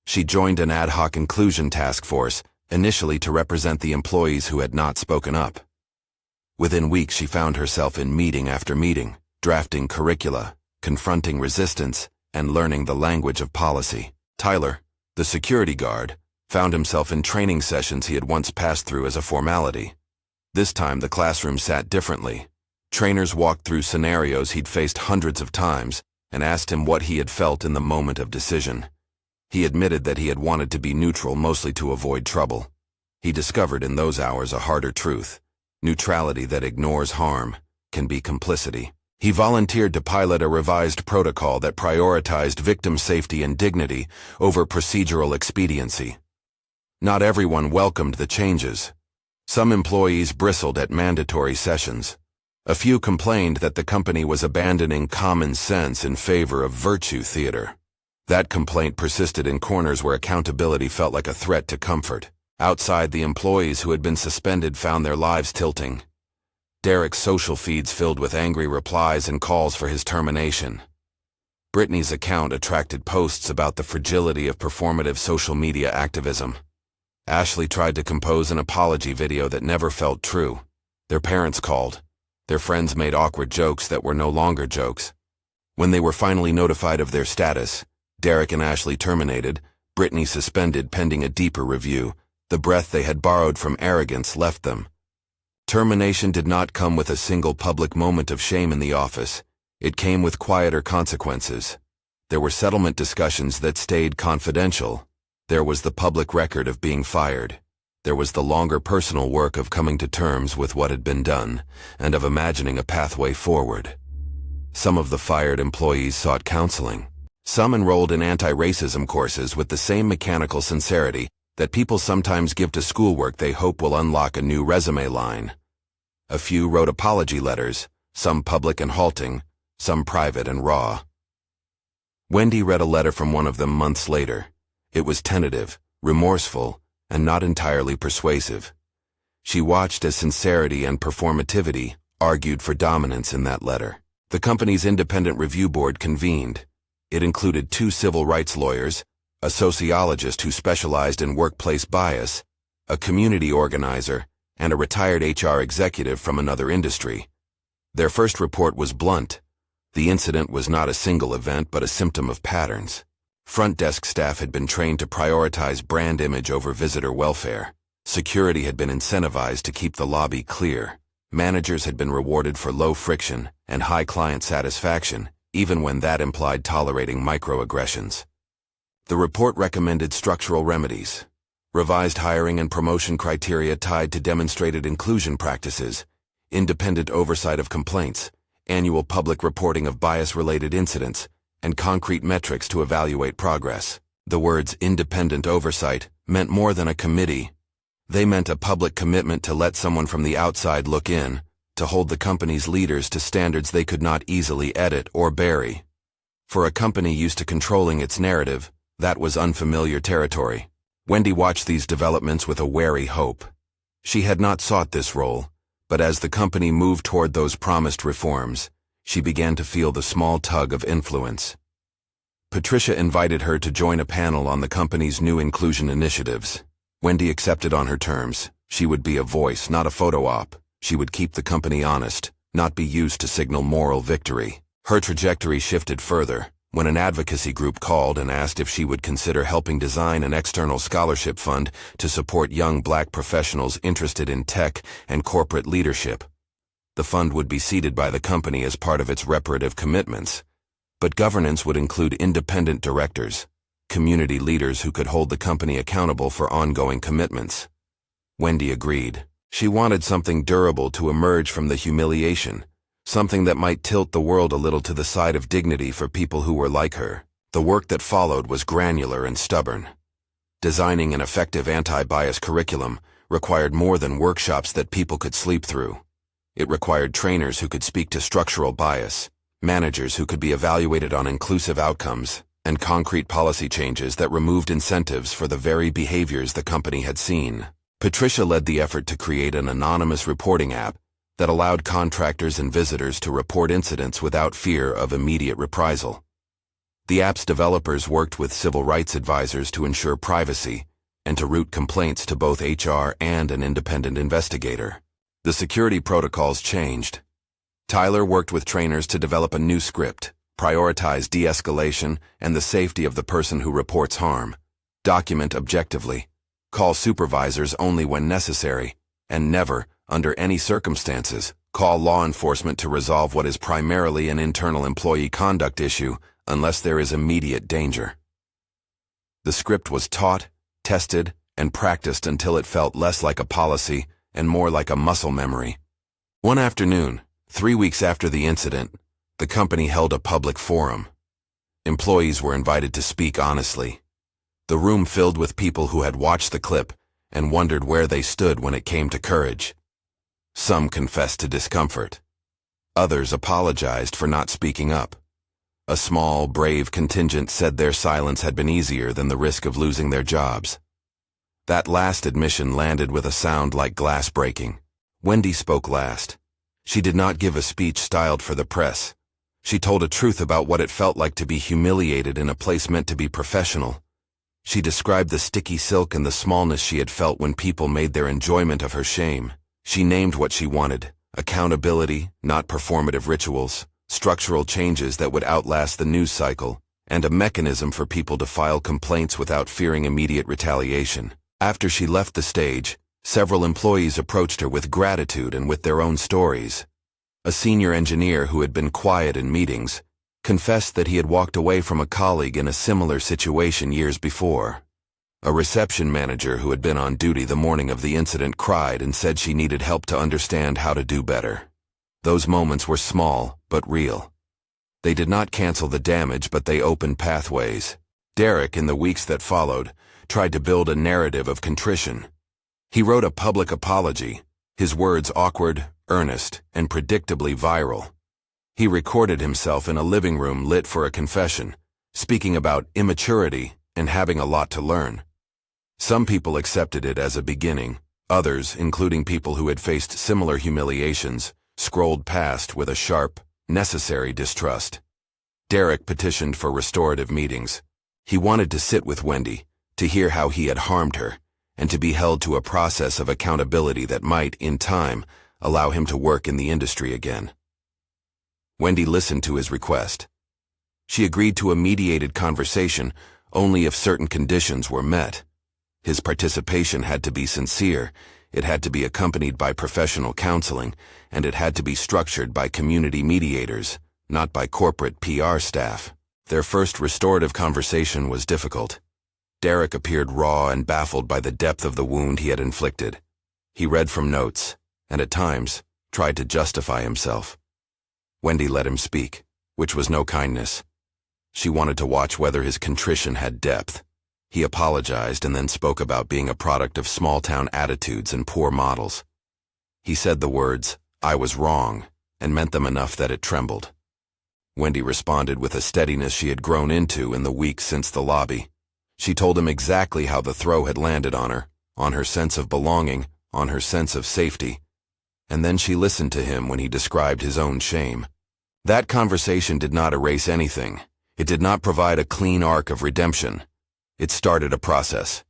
She joined an ad hoc inclusion task force initially to represent the employees who had not spoken up. Within weeks, she found herself in meeting after meeting, drafting curricula, confronting resistance, and learning the language of policy. Tyler, the security guard, found himself in training sessions he had once passed through as a formality. This time, the classroom sat differently. Trainers walked through scenarios he'd faced hundreds of times and asked him what he had felt in the moment of decision. He admitted that he had wanted to be neutral mostly to avoid trouble. He discovered in those hours a harder truth. Neutrality that ignores harm can be complicity. He volunteered to pilot a revised protocol that prioritized victim safety and dignity over procedural expediency. Not everyone welcomed the changes. Some employees bristled at mandatory sessions. A few complained that the company was abandoning common sense in favor of virtue theater. That complaint persisted in corners where accountability felt like a threat to comfort. Outside, the employees who had been suspended found their lives tilting. Derek's social feeds filled with angry replies and calls for his termination. Brittany's account attracted posts about the fragility of performative social media activism. Ashley tried to compose an apology video that never felt true. Their parents called. Their friends made awkward jokes that were no longer jokes. When they were finally notified of their status, Derek and Ashley terminated, Brittany suspended pending a deeper review. The breath they had borrowed from arrogance left them. Termination did not come with a single public moment of shame in the office. It came with quieter consequences. There were settlement discussions that stayed confidential. There was the public record of being fired. There was the longer personal work of coming to terms with what had been done, and of imagining a pathway forward. Some of the fired employees sought counseling. Some enrolled in anti-racism courses with the same mechanical sincerity that people sometimes give to schoolwork they hope will unlock a new resume line. A few wrote apology letters, some public and halting, some private and raw. Wendy read a letter from one of them months later. It was tentative, remorseful, and not entirely persuasive. She watched as sincerity and performativity argued for dominance in that letter. The company's independent review board convened. It included 2 civil rights lawyers, a sociologist who specialized in workplace bias, a community organizer, and a retired HR executive from another industry. Their first report was blunt. The incident was not a single event but a symptom of patterns. Front desk staff had been trained to prioritize brand image over visitor welfare. Security had been incentivized to keep the lobby clear. Managers had been rewarded for low friction and high client satisfaction, even when that implied tolerating microaggressions. The report recommended structural remedies, revised hiring and promotion criteria tied to demonstrated inclusion practices, independent oversight of complaints, annual public reporting of bias-related incidents, and concrete metrics to evaluate progress. The words independent oversight meant more than a committee. They meant a public commitment to let someone from the outside look in, to hold the company's leaders to standards they could not easily edit or bury. For a company used to controlling its narrative, that was unfamiliar territory. Wendy watched these developments with a wary hope. She had not sought this role, but as the company moved toward those promised reforms, she began to feel the small tug of influence. Patricia invited her to join a panel on the company's new inclusion initiatives. Wendy accepted on her terms. She would be a voice, not a photo op. She would keep the company honest, not be used to signal moral victory. Her trajectory shifted further when an advocacy group called and asked if she would consider helping design an external scholarship fund to support young Black professionals interested in tech and corporate leadership. The fund would be seeded by the company as part of its reparative commitments, but governance would include independent directors, community leaders who could hold the company accountable for ongoing commitments. Wendy agreed. She wanted something durable to emerge from the humiliation, something that might tilt the world a little to the side of dignity for people who were like her. The work that followed was granular and stubborn. Designing an effective anti-bias curriculum required more than workshops that people could sleep through. It required trainers who could speak to structural bias, managers who could be evaluated on inclusive outcomes, and concrete policy changes that removed incentives for the very behaviors the company had seen. Patricia led the effort to create an anonymous reporting app that allowed contractors and visitors to report incidents without fear of immediate reprisal. The app's developers worked with civil rights advisors to ensure privacy, and to route complaints to both HR and an independent investigator. The security protocols changed. Tyler worked with trainers to develop a new script, prioritize de-escalation and the safety of the person who reports harm, document objectively, call supervisors only when necessary, and never, under any circumstances, call law enforcement to resolve what is primarily an internal employee conduct issue unless there is immediate danger. The script was taught, tested, and practiced until it felt less like a policy and more like a muscle memory. One afternoon, 3 weeks after the incident, the company held a public forum. Employees were invited to speak honestly. The room filled with people who had watched the clip and wondered where they stood when it came to courage. Some confessed to discomfort. Others apologized for not speaking up. A small, brave contingent said their silence had been easier than the risk of losing their jobs. That last admission landed with a sound like glass breaking. Wendy spoke last. She did not give a speech styled for the press. She told a truth about what it felt like to be humiliated in a place meant to be professional. She described the sticky silk and the smallness she had felt when people made their enjoyment of her shame. She named what she wanted: accountability, not performative rituals, structural changes that would outlast the news cycle, and a mechanism for people to file complaints without fearing immediate retaliation. After she left the stage, several employees approached her with gratitude and with their own stories. A senior engineer who had been quiet in meetings confessed that he had walked away from a colleague in a similar situation years before. A reception manager who had been on duty the morning of the incident cried and said she needed help to understand how to do better. Those moments were small, but real. They did not cancel the damage, but they opened pathways. Derek, in the weeks that followed, tried to build a narrative of contrition. He wrote a public apology, his words awkward, earnest, and predictably viral. He recorded himself in a living room lit for a confession, speaking about immaturity and having a lot to learn. Some people accepted it as a beginning. Others, including people who had faced similar humiliations, scrolled past with a sharp, necessary distrust. Derek petitioned for restorative meetings. He wanted to sit with Wendy, to hear how he had harmed her, and to be held to a process of accountability that might, in time, allow him to work in the industry again. Wendy listened to his request. She agreed to a mediated conversation only if certain conditions were met. His participation had to be sincere, it had to be accompanied by professional counseling, and it had to be structured by community mediators, not by corporate PR staff. Their first restorative conversation was difficult. Derek appeared raw and baffled by the depth of the wound he had inflicted. He read from notes, and at times, tried to justify himself. Wendy let him speak, which was no kindness. She wanted to watch whether his contrition had depth. He apologized and then spoke about being a product of small-town attitudes and poor models. He said the words, "I was wrong," and meant them enough that it trembled. Wendy responded with a steadiness she had grown into in the weeks since the lobby. She told him exactly how the throw had landed on her sense of belonging, on her sense of safety. And then she listened to him when he described his own shame. That conversation did not erase anything. It did not provide a clean arc of redemption. It started a process.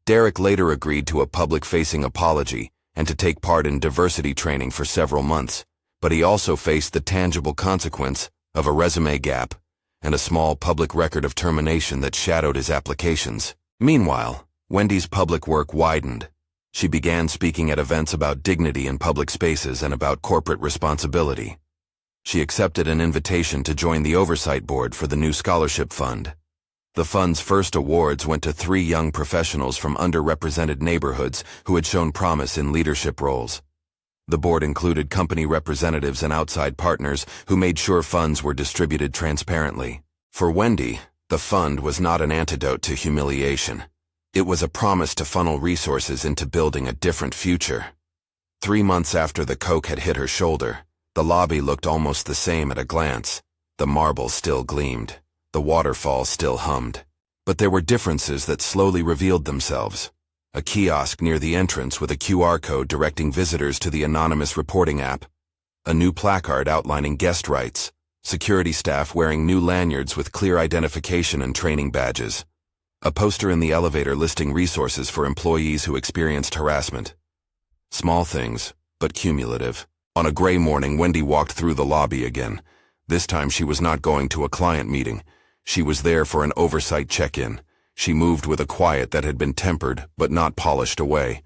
Derek later agreed to a public-facing apology and to take part in diversity training for several months, but he also faced the tangible consequence of a resume gap and a small public record of termination that shadowed his applications. Meanwhile, Wendy's public work widened. She began speaking at events about dignity in public spaces and about corporate responsibility. She accepted an invitation to join the oversight board for the new scholarship fund. The fund's first awards went to 3 young professionals from underrepresented neighborhoods who had shown promise in leadership roles. The board included company representatives and outside partners who made sure funds were distributed transparently. For Wendy, the fund was not an antidote to humiliation. It was a promise to funnel resources into building a different future. 3 months after the Coke had hit her shoulder, the lobby looked almost the same at a glance. The marble still gleamed. The waterfall still hummed. But there were differences that slowly revealed themselves. A kiosk near the entrance with a QR code directing visitors to the anonymous reporting app. A new placard outlining guest rights. Security staff wearing new lanyards with clear identification and training badges. A poster in the elevator listing resources for employees who experienced harassment. Small things, but cumulative. On a gray morning, Wendy walked through the lobby again. This time she was not going to a client meeting. She was there for an oversight check-in. She moved with a quiet that had been tempered, but not polished away.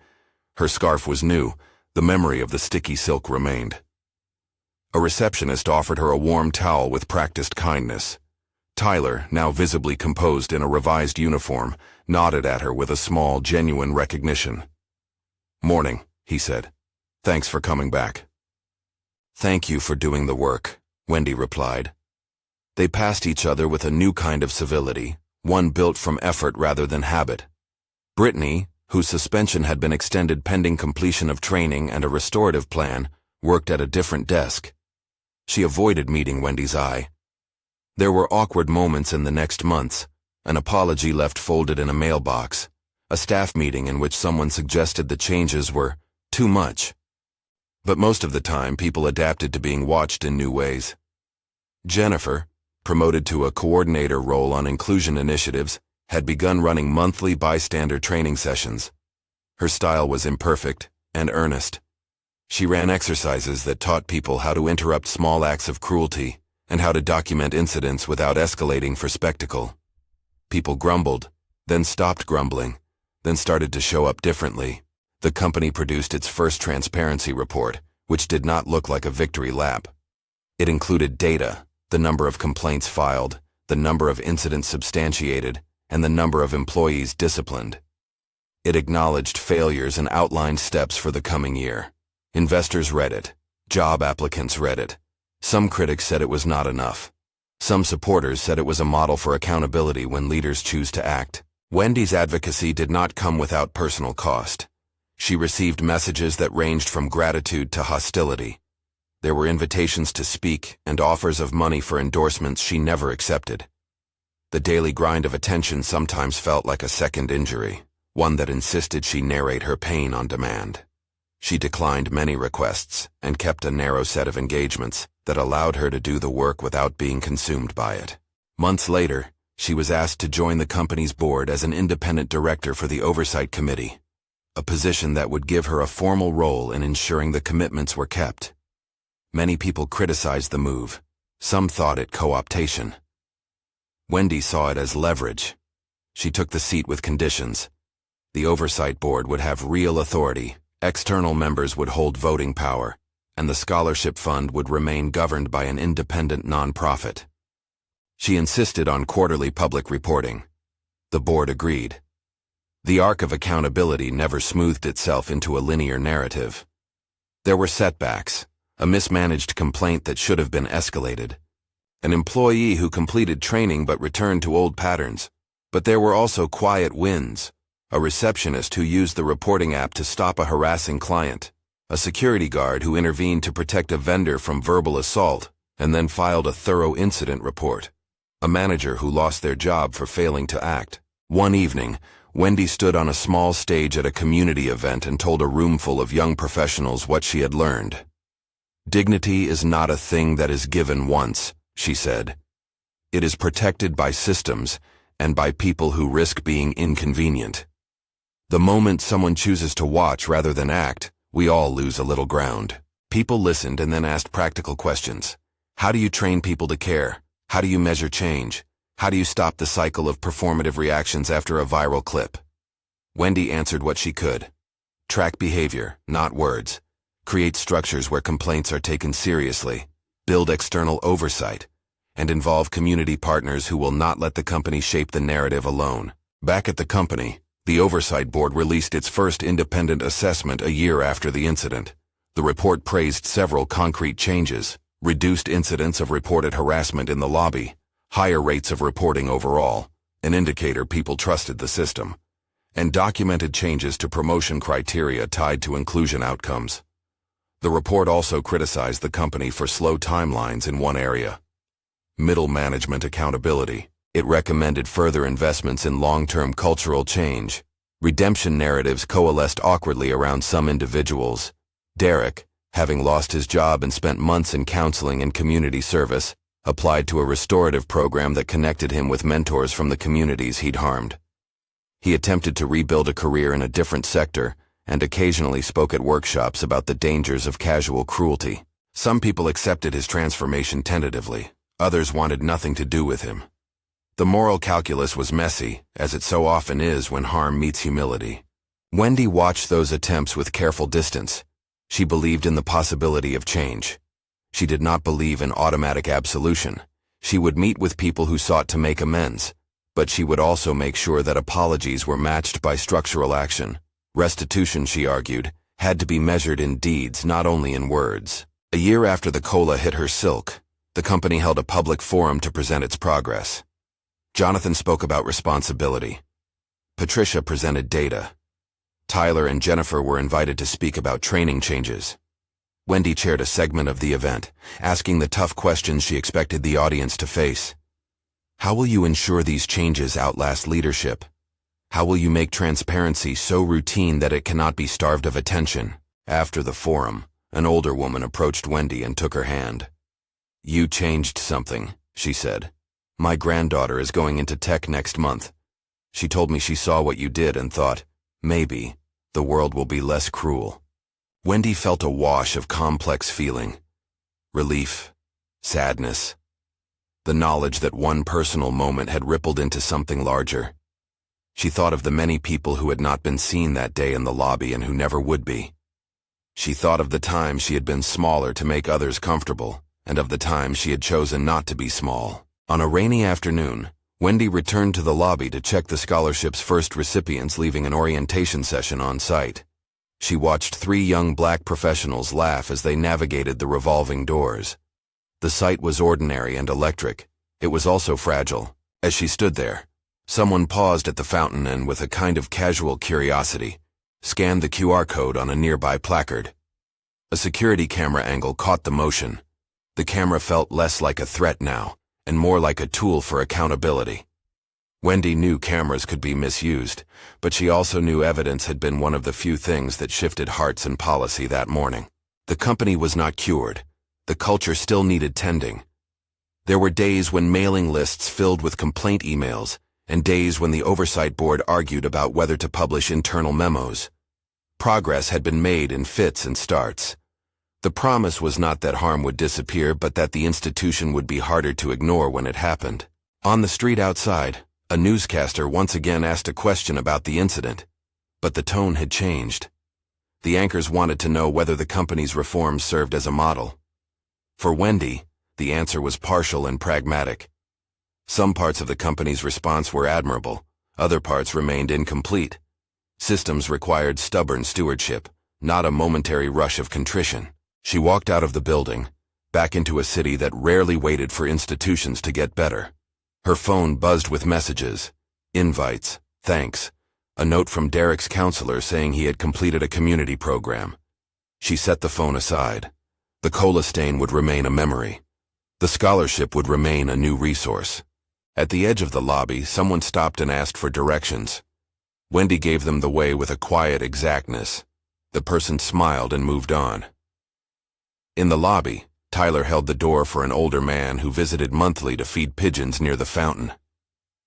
Her scarf was new. The memory of the sticky silk remained. A receptionist offered her a warm towel with practiced kindness. Tyler, now visibly composed in a revised uniform, nodded at her with a small, genuine recognition. "Morning," he said. "Thanks for coming back." "Thank you for doing the work," Wendy replied. They passed each other with a new kind of civility, one built from effort rather than habit. Brittany, whose suspension had been extended pending completion of training and a restorative plan, worked at a different desk. She avoided meeting Wendy's eye. There were awkward moments in the next months, an apology left folded in a mailbox, a staff meeting in which someone suggested the changes were too much. But most of the time, people adapted to being watched in new ways. Jennifer, promoted to a coordinator role on inclusion initiatives, had begun running monthly bystander training sessions. Her style was imperfect and earnest. She ran exercises that taught people how to interrupt small acts of cruelty and how to document incidents without escalating for spectacle. People grumbled, then stopped grumbling, then started to show up differently. The company produced its first transparency report, which did not look like a victory lap. It included data, the number of complaints filed, the number of incidents substantiated, and the number of employees disciplined. It acknowledged failures and outlined steps for the coming year. Investors read it. Job applicants read it. Some critics said it was not enough. Some supporters said it was a model for accountability when leaders choose to act. Wendy's advocacy did not come without personal cost. She received messages that ranged from gratitude to hostility. There were invitations to speak and offers of money for endorsements she never accepted. The daily grind of attention sometimes felt like a second injury, one that insisted she narrate her pain on demand. She declined many requests and kept a narrow set of engagements that allowed her to do the work without being consumed by it. Months later, she was asked to join the company's board as an independent director for the Oversight Committee, a position that would give her a formal role in ensuring the commitments were kept. Many people criticized the move. Some thought it co-optation. Wendy saw it as leverage. She took the seat with conditions. The Oversight Board would have real authority, external members would hold voting power, and the scholarship fund would remain governed by an independent nonprofit. She insisted on quarterly public reporting. The board agreed. The arc of accountability never smoothed itself into a linear narrative. There were setbacks, a mismanaged complaint that should have been escalated, an employee who completed training but returned to old patterns. But there were also quiet wins, a receptionist who used the reporting app to stop a harassing client, a security guard who intervened to protect a vendor from verbal assault and then filed a thorough incident report, a manager who lost their job for failing to act. One evening, Wendy stood on a small stage at a community event and told a room full of young professionals what she had learned. "Dignity is not a thing that is given once," she said. "It is protected by systems and by people who risk being inconvenient. The moment someone chooses to watch rather than act, we all lose a little ground." People listened and then asked practical questions. How do you train people to care? How do you measure change? How do you stop the cycle of performative reactions after a viral clip? Wendy answered what she could. Track behavior, not words. Create structures where complaints are taken seriously. Build external oversight. And involve community partners who will not let the company shape the narrative alone. Back at the company, the Oversight Board released its first independent assessment a year after the incident. The report praised several concrete changes: reduced incidents of reported harassment in the lobby, higher rates of reporting overall, an indicator people trusted the system, and documented changes to promotion criteria tied to inclusion outcomes. The report also criticized the company for slow timelines in one area: middle management accountability. It recommended further investments in long-term cultural change. Redemption narratives coalesced awkwardly around some individuals. Derek, having lost his job and spent months in counseling and community service, applied to a restorative program that connected him with mentors from the communities he'd harmed. He attempted to rebuild a career in a different sector and occasionally spoke at workshops about the dangers of casual cruelty. Some people accepted his transformation tentatively. Others wanted nothing to do with him. The moral calculus was messy, as it so often is when harm meets humility. Wendy watched those attempts with careful distance. She believed in the possibility of change. She did not believe in automatic absolution. She would meet with people who sought to make amends, but she would also make sure that apologies were matched by structural action. Restitution, she argued, had to be measured in deeds, not only in words. A year after the cola hit her silk, the company held a public forum to present its progress. Jonathan spoke about responsibility. Patricia presented data. Tyler and Jennifer were invited to speak about training changes. Wendy chaired a segment of the event, asking the tough questions she expected the audience to face. How will you ensure these changes outlast leadership? How will you make transparency so routine that it cannot be starved of attention? After the forum, an older woman approached Wendy and took her hand. You changed something, she said. My granddaughter is going into tech next month. She told me she saw what you did and thought, maybe, the world will be less cruel. Wendy felt a wash of complex feeling. Relief, sadness, the knowledge that one personal moment had rippled into something larger. She thought of the many people who had not been seen that day in the lobby and who never would be. She thought of the times she had been smaller to make others comfortable, and of the times she had chosen not to be small. On a rainy afternoon, Wendy returned to the lobby to check the scholarship's first recipients leaving an orientation session on site. She watched 3 young black professionals laugh as they navigated the revolving doors. The sight was ordinary and electric. It was also fragile. As she stood there, someone paused at the fountain and, with a kind of casual curiosity, scanned the QR code on a nearby placard. A security camera angle caught the motion. The camera felt less like a threat now, and more like a tool for accountability. Wendy knew cameras could be misused, but she also knew evidence had been one of the few things that shifted hearts and policy that morning. The company was not cured. The culture still needed tending. There were days when mailing lists filled with complaint emails, and days when the oversight board argued about whether to publish internal memos. Progress had been made in fits and starts. The promise was not that harm would disappear, but that the institution would be harder to ignore when it happened. On the street outside, a newscaster once again asked a question about the incident, but the tone had changed. The anchors wanted to know whether the company's reforms served as a model. For Wendy, the answer was partial and pragmatic. Some parts of the company's response were admirable, other parts remained incomplete. Systems required stubborn stewardship, not a momentary rush of contrition. She walked out of the building, back into a city that rarely waited for institutions to get better. Her phone buzzed with messages, invites, thanks, a note from Derek's counselor saying he had completed a community program. She set the phone aside. The cola stain would remain a memory. The scholarship would remain a new resource. At the edge of the lobby, someone stopped and asked for directions. Wendy gave them the way with a quiet exactness. The person smiled and moved on. In the lobby, Tyler held the door for an older man who visited monthly to feed pigeons near the fountain.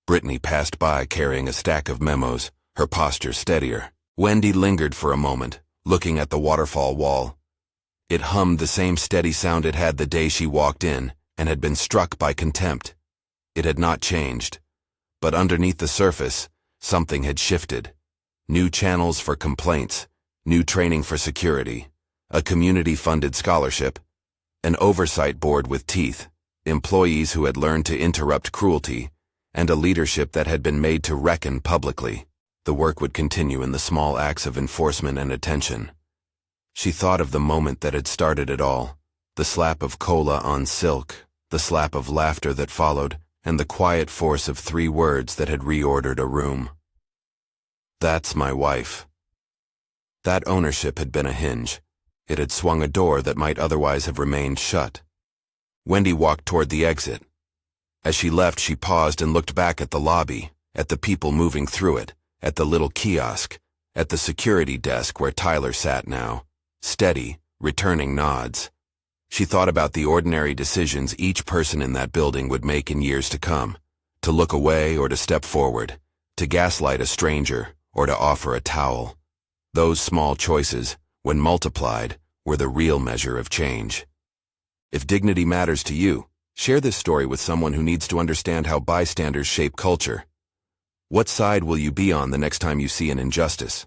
Brittany passed by carrying a stack of memos, her posture steadier. Wendy lingered for a moment, looking at the waterfall wall. It hummed the same steady sound it had the day she walked in and had been struck by contempt. It had not changed, but underneath the surface, something had shifted. New channels for complaints, new training for security, a community-funded scholarship, an oversight board with teeth, employees who had learned to interrupt cruelty, and a leadership that had been made to reckon publicly. The work would continue in the small acts of enforcement and attention. She thought of the moment that had started it all, the slap of cola on silk, the slap of laughter that followed, and the quiet force of 3 words that had reordered a room. That's my wife. That ownership had been a hinge. It had swung a door that might otherwise have remained shut. Wendy walked toward the exit. As she left, she paused and looked back at the lobby, at the people moving through it, at the little kiosk, at the security desk where Tyler sat now, steady, returning nods. She thought about the ordinary decisions each person in that building would make in years to come, to look away or to step forward, to gaslight a stranger, or to offer a towel. Those small choices, when multiplied, were the real measure of change. If dignity matters to you, share this story with someone who needs to understand how bystanders shape culture. What side will you be on the next time you see an injustice?